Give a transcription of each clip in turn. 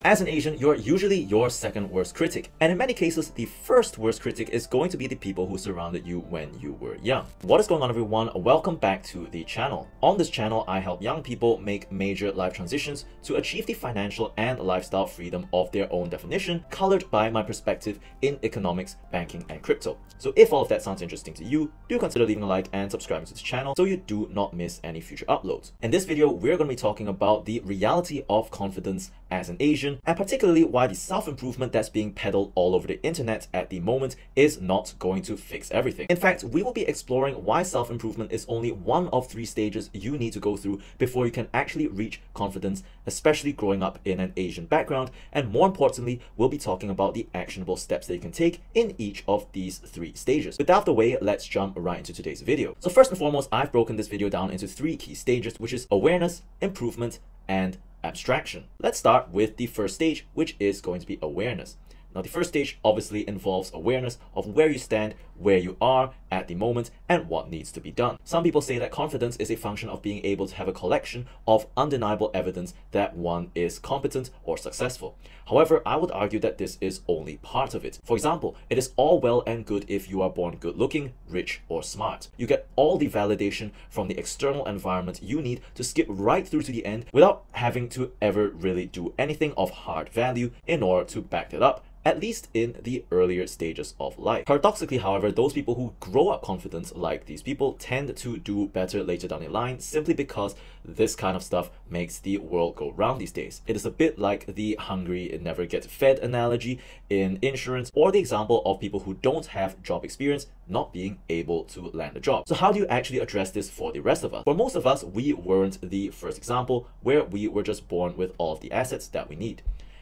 As an Asian, you're usually your second worst critic, and in many cases, the first worst critic is going to be the people who surrounded you when you were young. What is going on, everyone? Welcome back to the channel. On this channel, I help young people make major life transitions to achieve the financial and lifestyle freedom of their own definition, colored by my perspective in economics, banking, and crypto. So if all of that sounds interesting to you, do consider leaving a like and subscribing to this channel so you do not miss any future uploads. In this video, we're going to be talking about the reality of confidence as an Asian, and particularly why the self-improvement that's being peddled all over the internet at the moment is not going to fix everything. In fact, we will be exploring why self-improvement is only one of 3 stages you need to go through before you can actually reach confidence, especially growing up in an Asian background, and more importantly, we'll be talking about the actionable steps that you can take in each of these 3 stages. With that out of the way, let's jump right into today's video. So first and foremost, I've broken this video down into 3 key stages, which is awareness, improvement, and abstraction. Let's start with the first stage, which is going to be awareness. Now, the first stage obviously involves awareness of where you stand, where you are at the moment, and what needs to be done. Some people say that confidence is a function of being able to have a collection of undeniable evidence that one is competent or successful. However, I would argue that this is only part of it. For example, it is all well and good if you are born good-looking, rich, or smart. You get all the validation from the external environment you need to skip right through to the end without having to ever really do anything of hard value in order to back it up, at least in the earlier stages of life. Paradoxically, however, those people who grow up confident like these people tend to do better later down the line simply because this kind of stuff makes the world go round these days. It is a bit like the hungry never get fed analogy in insurance, or the example of people who don't have job experience not being able to land a job. So how do you actually address this for the rest of us? For most of us, we weren't the first example where we were just born with all of the assets that we need.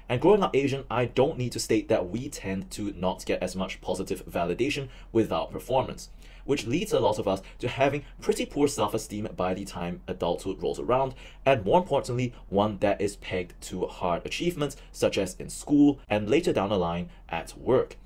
And growing up Asian, I don't need to state that we tend to not get as much positive validation without performance, which leads a lot of us to having pretty poor self-esteem by the time adulthood rolls around, and more importantly, one that is pegged to hard achievements such as in school and later down the line at work.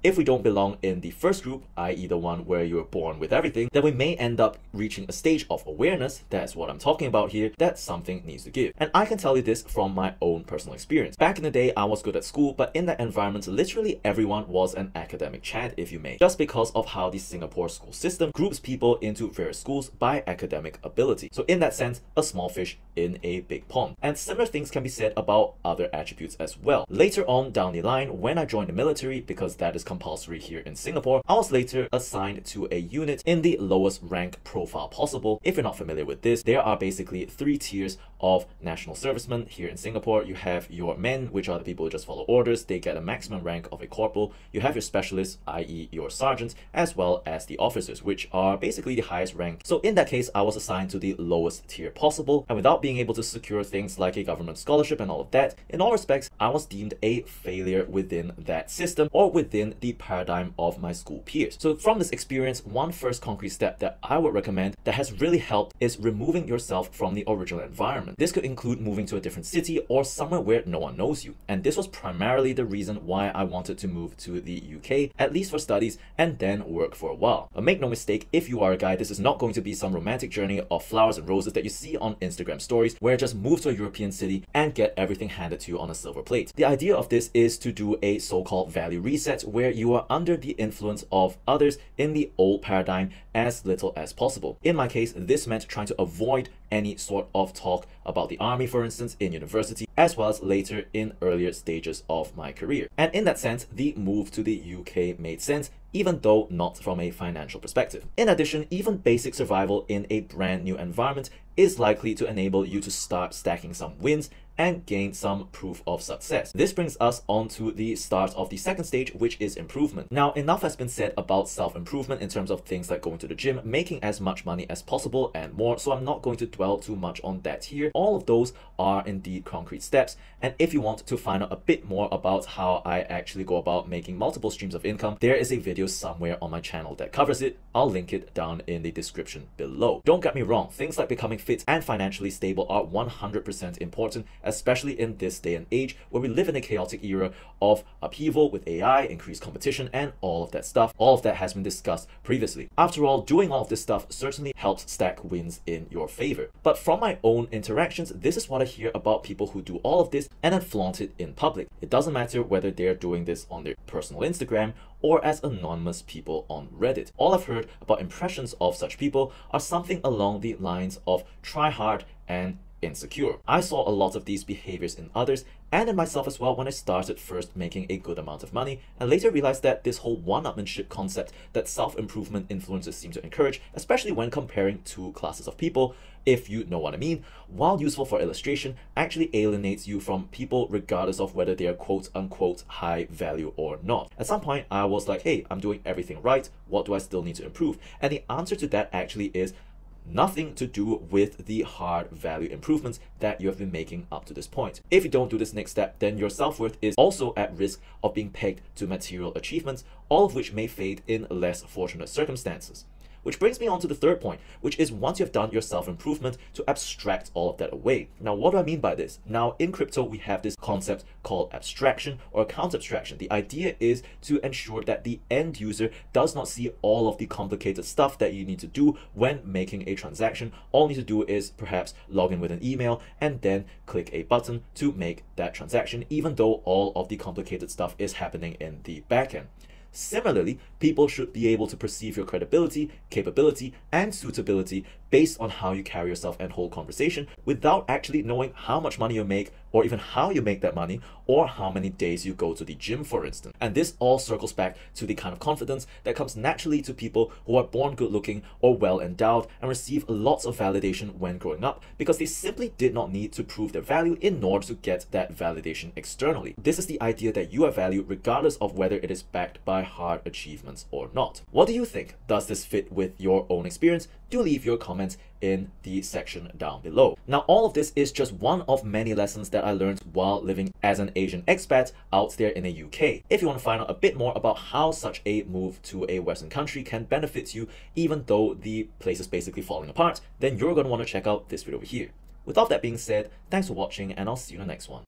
If we don't belong in the first group, i.e. the one where you're born with everything, then we may end up reaching a stage of awareness, that's what I'm talking about here, that something needs to give. And I can tell you this from my own personal experience. Back in the day, I was good at school, but in that environment, literally everyone was an academic Chad, if you may, just because of how the Singapore school system groups people into various schools by academic ability. So in that sense, a small fish in a big pond. And similar things can be said about other attributes as well. Later on down the line, when I joined the military, because that is compulsory here in Singapore, I was later assigned to a unit in the lowest rank profile possible. If you're not familiar with this, there are basically 3 tiers of national servicemen here in Singapore. You have your men, which are the people who just follow orders. They get a maximum rank of a corporal. You have your specialists, i.e. your sergeants, as well as the officers, which are basically the highest rank. So in that case, I was assigned to the lowest tier possible, and without being able to secure things like a government scholarship and all of that, in all respects, I was deemed a failure within that system or within the paradigm of my school peers. So from this experience, one first concrete step that I would recommend that has really helped is removing yourself from the original environment. This could include moving to a different city or somewhere where no one knows you. And this was primarily the reason why I wanted to move to the UK, at least for studies, and then work for a while. But make no mistake, if you are a guy, this is not going to be some romantic journey of flowers and roses that you see on Instagram stories, where just move to a European city and get everything handed to you on a silver plate. The idea of this is to do a so-called value reset, where you are under the influence of others in the old paradigm as little as possible. In my case, this meant trying to avoid any sort of talk about the army, for instance, in university, as well as later in earlier stages of my career. And in that sense, the move to the UK made sense, even though not from a financial perspective. In addition, even basic survival in a brand new environment is likely to enable you to start stacking some wins and gain some proof of success. This brings us on to the start of the second stage, which is improvement. Now, enough has been said about self-improvement in terms of things like going to the gym, making as much money as possible, and more, so I'm not going to dwell too much on that here. All of those are indeed concrete steps, and if you want to find out a bit more about how I actually go about making multiple streams of income, there is a video somewhere on my channel that covers it. I'll link it down in the description below. Don't get me wrong, things like becoming fit and financially stable are 100% important, especially in this day and age where we live in a chaotic era of upheaval with AI, increased competition, and all of that stuff. All of that has been discussed previously. After all, doing all of this stuff certainly helps stack wins in your favor. But from my own interactions, this is what I hear about people who do all of this and then flaunt it in public. It doesn't matter whether they're doing this on their personal Instagram or as anonymous people on Reddit. All I've heard about impressions of such people are something along the lines of try hard and insecure. I saw a lot of these behaviors in others and in myself as well when I started first making a good amount of money, and later realized that this whole one-upmanship concept that self-improvement influencers seem to encourage, especially when comparing two classes of people, if you know what I mean, while useful for illustration, actually alienates you from people regardless of whether they are quote-unquote high value or not. At some point, I was like, hey, I'm doing everything right, what do I still need to improve? And the answer to that actually is nothing to do with the hard value improvements that you have been making up to this point. If you don't do this next step, then your self-worth is also at risk of being pegged to material achievements, all of which may fade in less fortunate circumstances. Which brings me on to the third point, which is once you've done your self-improvement, to abstract all of that away. Now, what do I mean by this? Now, in crypto, we have this concept called abstraction or account abstraction. The idea is to ensure that the end user does not see all of the complicated stuff that you need to do when making a transaction. All you need to do is perhaps log in with an email and then click a button to make that transaction, even though all of the complicated stuff is happening in the backend. Similarly, people should be able to perceive your credibility, capability, and suitability based on how you carry yourself and hold conversation without actually knowing how much money you make, or even how you make that money, or how many days you go to the gym, for instance. And this all circles back to the kind of confidence that comes naturally to people who are born good looking or well endowed and receive lots of validation when growing up because they simply did not need to prove their value in order to get that validation externally. This is the idea that you are valued regardless of whether it is backed by hard achievements or not. What do you think? Does this fit with your own experience? Do leave your comments in the section down below. Now, all of this is just one of many lessons that I learned while living as an Asian expat out there in the UK. If you want to find out a bit more about how such a move to a Western country can benefit you, even though the place is basically falling apart, then you're going to want to check out this video over here. With all that being said, thanks for watching, and I'll see you in the next one.